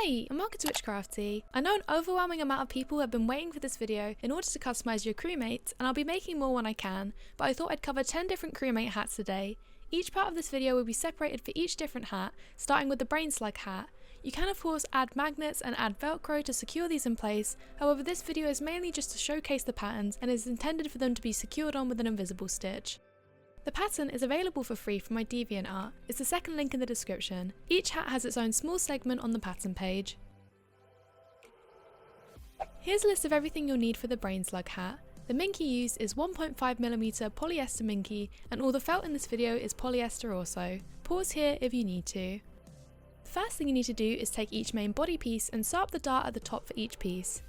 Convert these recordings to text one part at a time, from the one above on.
Hey, I'm welcome to Witchcrafty. I know an overwhelming amount of people have been waiting for this video in order to customise your crewmate, and I'll be making more when I can, but I thought I'd cover 10 different crewmate hats today. Each part of this video will be separated for each different hat, starting with the brain slug hat. You can of course add magnets and add velcro to secure these in place, however this video is mainly just to showcase the patterns and is intended for them to be secured on with an invisible stitch. The pattern is available for free from my DeviantArt. It's the second link in the description. Each hat has its own small segment on the pattern page. Here's a list of everything you'll need for the brain slug hat. The minky used is 1.5mm polyester minky, and all the felt in this video is polyester also. Pause here if you need to. The first thing you need to do is take each main body piece and sew up the dart at the top for each piece.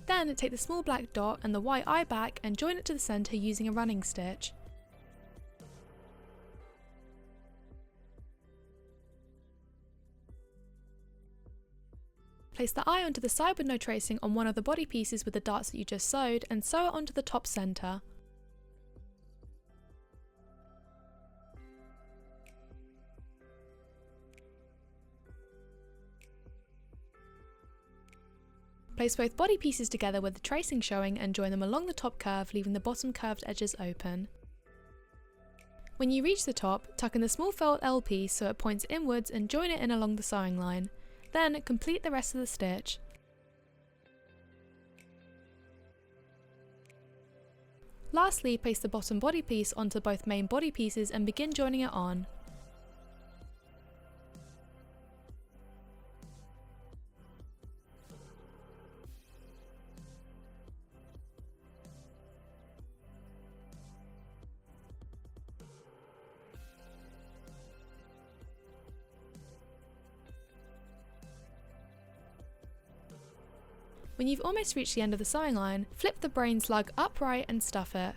Then take the small black dot and the white eye back and join it to the centre using a running stitch. Place the eye onto the side with no tracing on one of the body pieces with the darts that you just sewed and sew it onto the top centre. Place both body pieces together with the tracing showing and join them along the top curve, leaving the bottom curved edges open. When you reach the top, tuck in the small felt L piece so it points inwards and join it in along the sewing line. Then complete the rest of the stitch. Lastly, place the bottom body piece onto both main body pieces and begin joining it on. When you've almost reached the end of the sewing line, flip the brain slug upright and stuff it.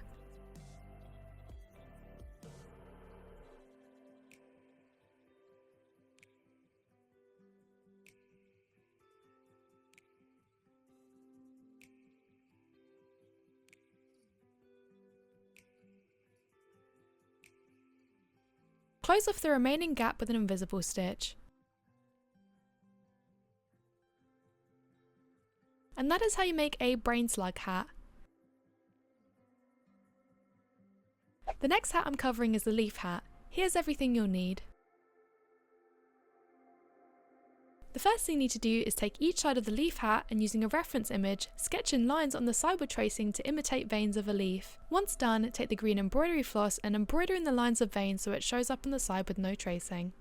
Close off the remaining gap with an invisible stitch. And that is how you make a brain slug hat. The next hat I'm covering is the leaf hat. Here's everything you'll need. The first thing you need to do is take each side of the leaf hat and using a reference image, sketch in lines on the side with tracing to imitate veins of a leaf. Once done, take the green embroidery floss and embroider in the lines of veins so it shows up on the side with no tracing.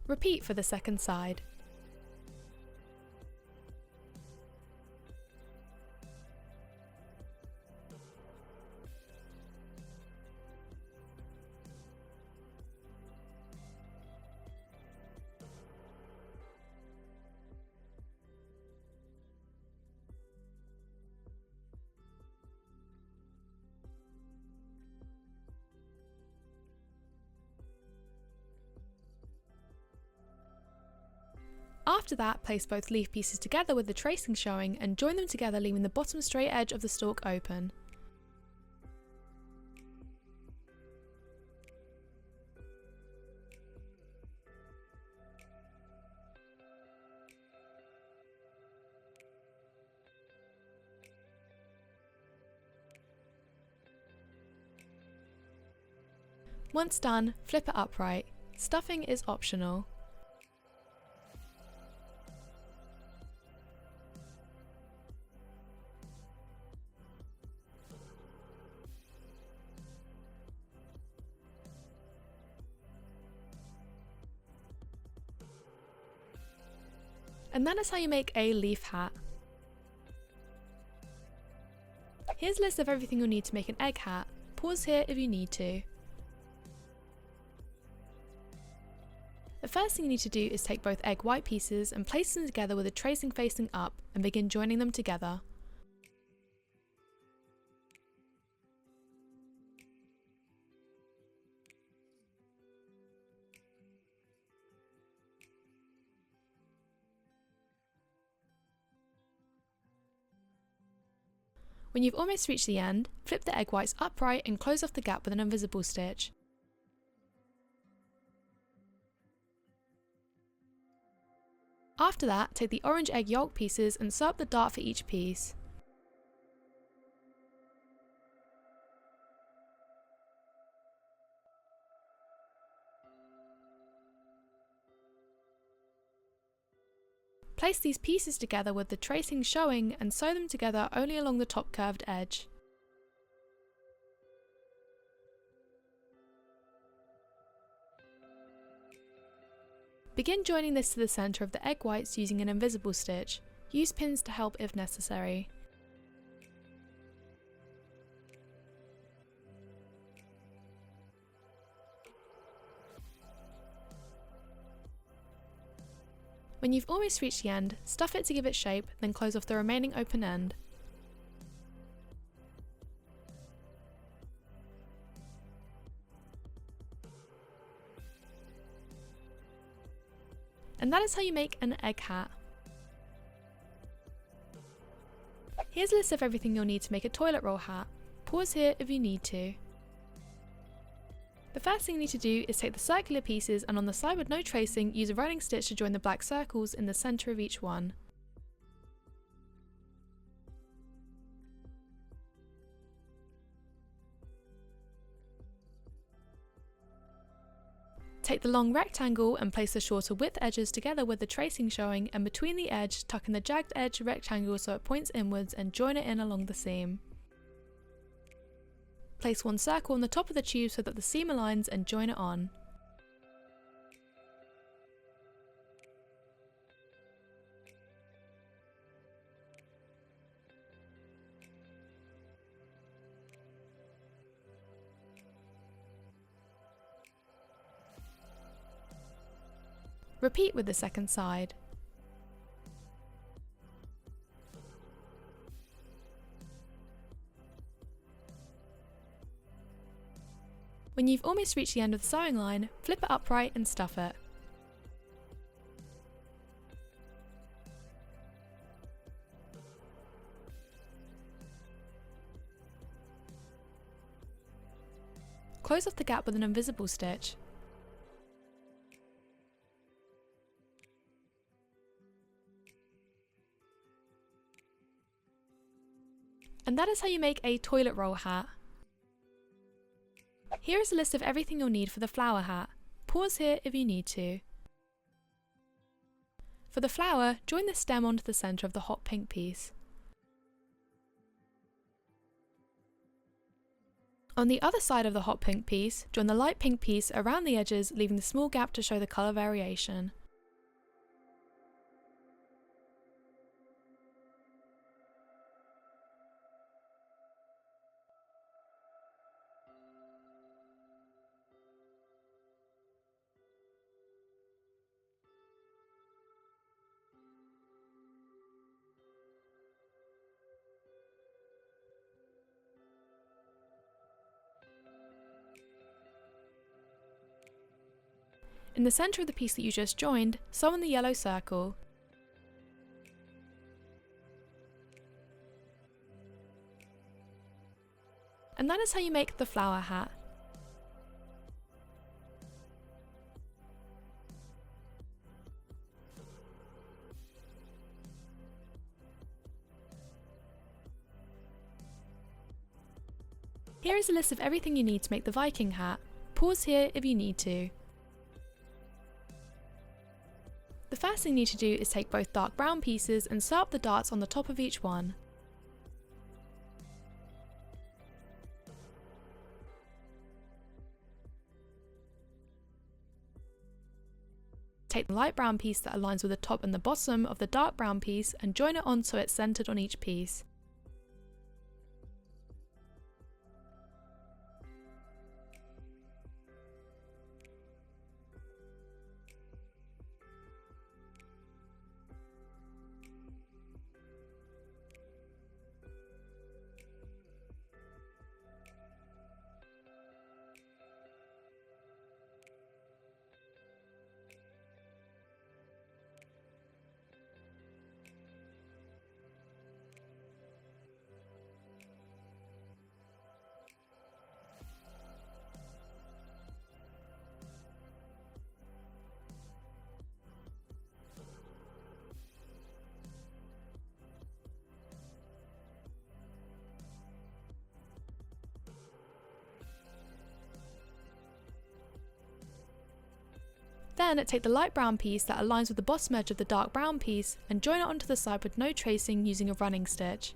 Repeat for the second side. After that, place both leaf pieces together with the tracing showing and join them together, leaving the bottom straight edge of the stalk open. Once done, flip it upright. Stuffing is optional. And that is how you make a leaf hat. Here's a list of everything you'll need to make an egg hat. Pause here if you need to. The first thing you need to do is take both egg white pieces and place them together with the tracing facing up and begin joining them together. When you've almost reached the end, flip the egg whites upright and close off the gap with an invisible stitch. After that, take the orange egg yolk pieces and sew up the dart for each piece. Place these pieces together with the tracing showing and sew them together only along the top curved edge. Begin joining this to the centre of the egg whites using an invisible stitch. Use pins to help if necessary. When you've almost reached the end, stuff it to give it shape, then close off the remaining open end. And that is how you make an egg hat. Here's a list of everything you'll need to make a toilet roll hat. Pause here if you need to. The first thing you need to do is take the circular pieces and on the side with no tracing, use a running stitch to join the black circles in the centre of each one. Take the long rectangle and place the shorter width edges together with the tracing showing, and between the edge, tuck in the jagged edge rectangle so it points inwards and join it in along the seam. Place one circle on the top of the tube so that the seam aligns and join it on. Repeat with the second side. When you've almost reached the end of the sewing line, flip it upright and stuff it. Close off the gap with an invisible stitch. And that is how you make a toilet roll hat. Here is a list of everything you'll need for the flower hat. Pause here if you need to. For the flower, join the stem onto the centre of the hot pink piece. On the other side of the hot pink piece, join the light pink piece around the edges, leaving the small gap to show the colour variation. In the centre of the piece that you just joined, sew in the yellow circle. And that is how you make the flower hat. Here is a list of everything you need to make the Viking hat. Pause here if you need to. The first thing you need to do is take both dark brown pieces and sew up the darts on the top of each one. take the light brown piece that aligns with the top and the bottom of the dark brown piece and join it on so it's centered on each piece. Then take the light brown piece that aligns with the bottom edge of the dark brown piece and join it onto the side with no tracing using a running stitch.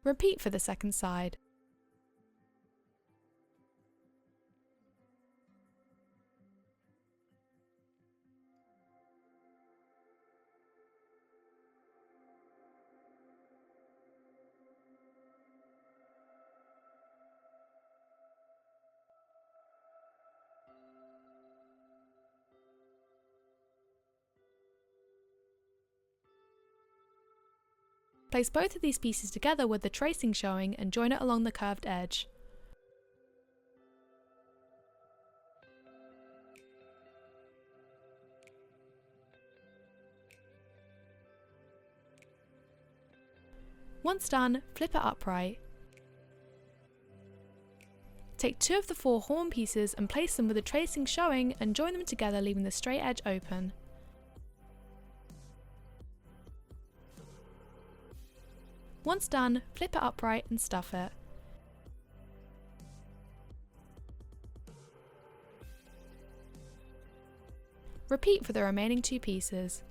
Repeat for the second side. Place both of these pieces together with the tracing showing and join it along the curved edge. Once done, flip it upright. Take 2 of the 4 horn pieces and place them with the tracing showing and join them together, leaving the straight edge open. Once done, flip it upright and stuff it. Repeat for the remaining 2 pieces.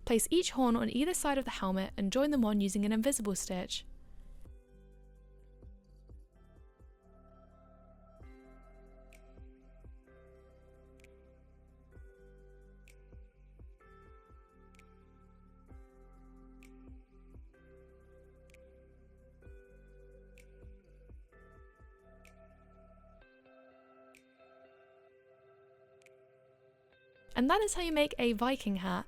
Place each horn on either side of the helmet and join them on using an invisible stitch. And that is how you make a Viking hat.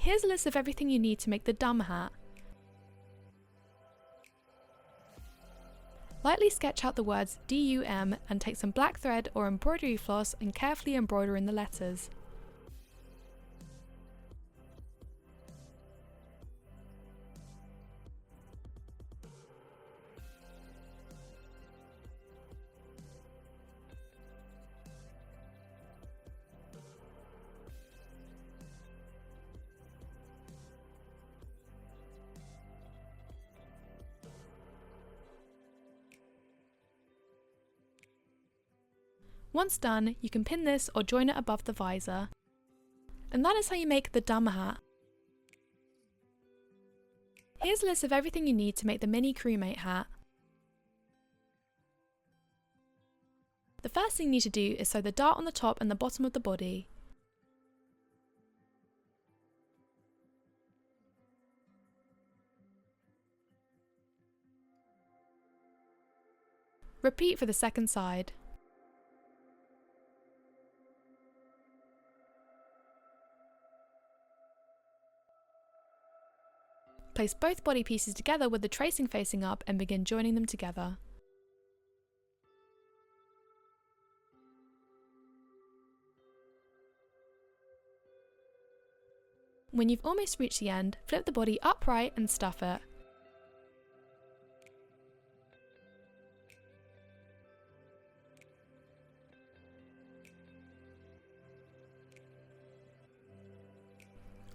Here's a list of everything you need to make the dumb hat. Lightly sketch out the words DUM and take some black thread or embroidery floss and carefully embroider in the letters. Once done, you can pin this or join it above the visor. And that is how you make the dumb hat. Here's a list of everything you need to make the mini CREWMATE hat. The first thing you need to do is sew the dart on the top and the bottom of the body. Repeat for the second side. Place both body pieces together with the tracing facing up and begin joining them together. When you've almost reached the end, flip the body upright and stuff it.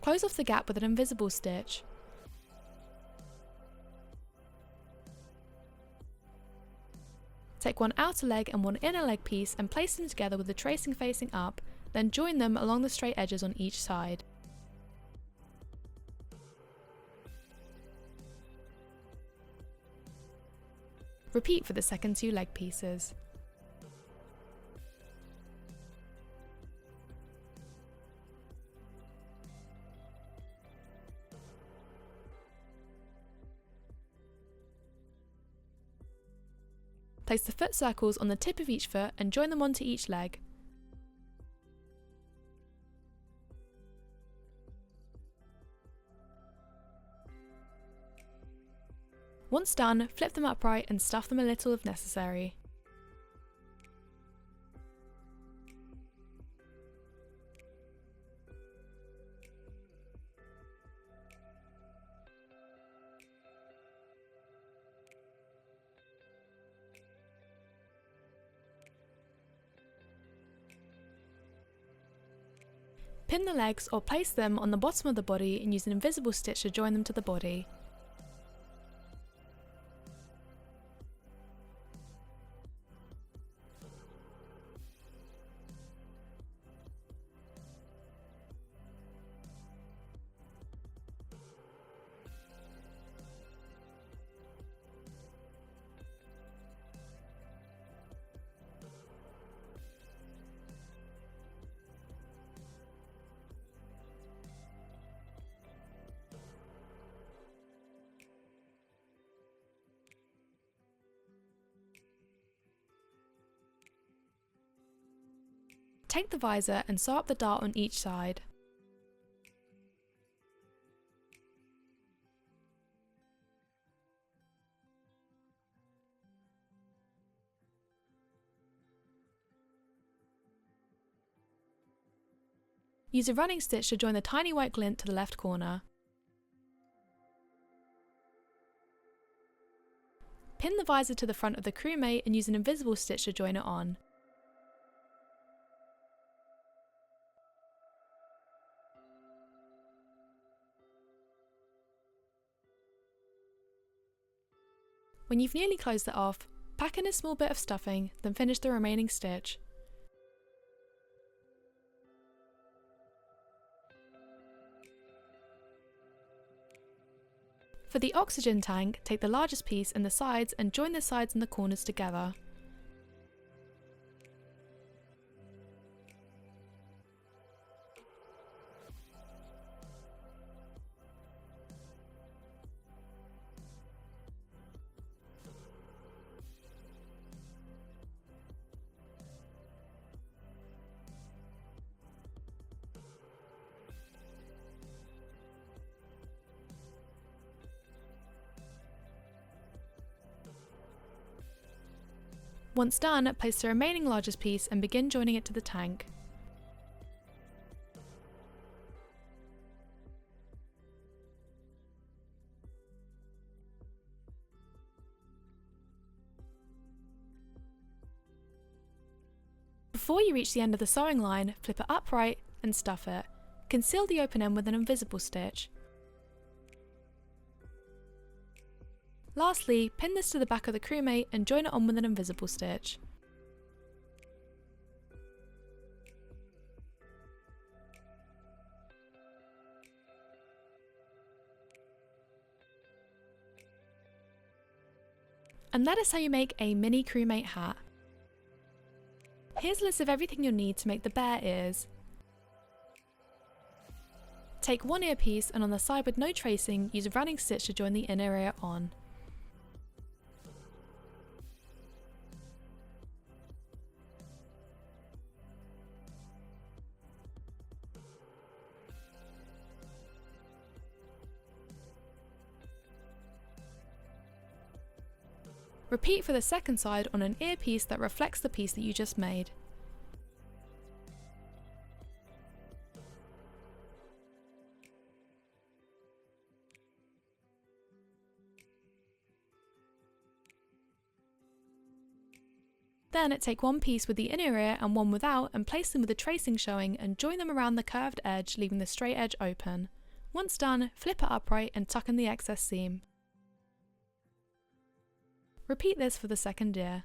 Close off the gap with an invisible stitch. Take one outer leg and one inner leg piece and place them together with the tracing facing up, then join them along the straight edges on each side. Repeat for the second two leg pieces. Place the foot circles on the tip of each foot and join them onto each leg. Once done, flip them upright and stuff them a little if necessary. Pin the legs or place them on the bottom of the body and use an invisible stitch to join them to the body. Take the visor and sew up the dart on each side. Use a running stitch to join the tiny white glint to the left corner. Pin the visor to the front of the CREWMATE and use an invisible stitch to join it on. When you've nearly closed it off, pack in a small bit of stuffing, then finish the remaining stitch. For the oxygen tank, take the largest piece and the sides and join the sides and the corners together. Once done, place the remaining largest piece and begin joining it to the tank. Before you reach the end of the sewing line, flip it upright and stuff it. Conceal the open end with an invisible stitch. Lastly, pin this to the back of the CREWMATE and join it on with an invisible stitch. And that is how you make a mini CREWMATE hat. Here's a list of everything you'll need to make the bear ears. Take one earpiece and on the side with no tracing, use a running stitch to join the inner ear on. Repeat for the second side on an earpiece that reflects the piece that you just made. Then take one piece with the inner ear and one without and place them with the tracing showing and join them around the curved edge, leaving the straight edge open. Once done, flip it upright and tuck in the excess seam. Repeat this for the second ear.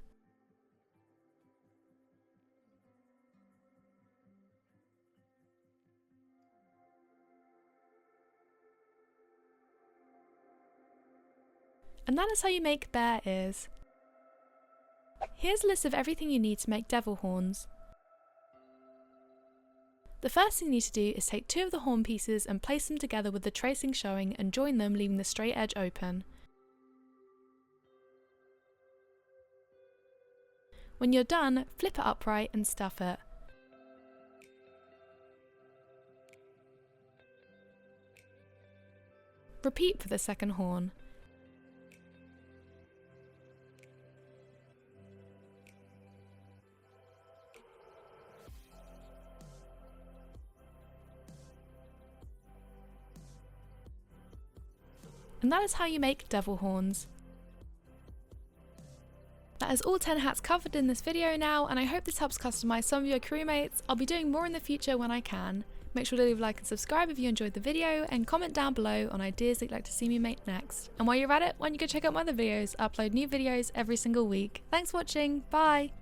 And that is how you make bear ears. Here's a list of everything you need to make devil horns. The first thing you need to do is take 2 of the horn pieces and place them together with the tracing showing and join them, leaving the straight edge open. When you're done, flip it upright and stuff it. Repeat for the second horn. And that is how you make devil horns. That is all 10 hats covered in this video now, and I hope this helps customize some of your crewmates. I'll be doing more in the future when I can. Make sure to leave a like and subscribe if you enjoyed the video, and comment down below on ideas that you'd like to see me make next. And while you're at it, why don't you go check out my other videos? I upload new videos every single week. Thanks for watching, bye!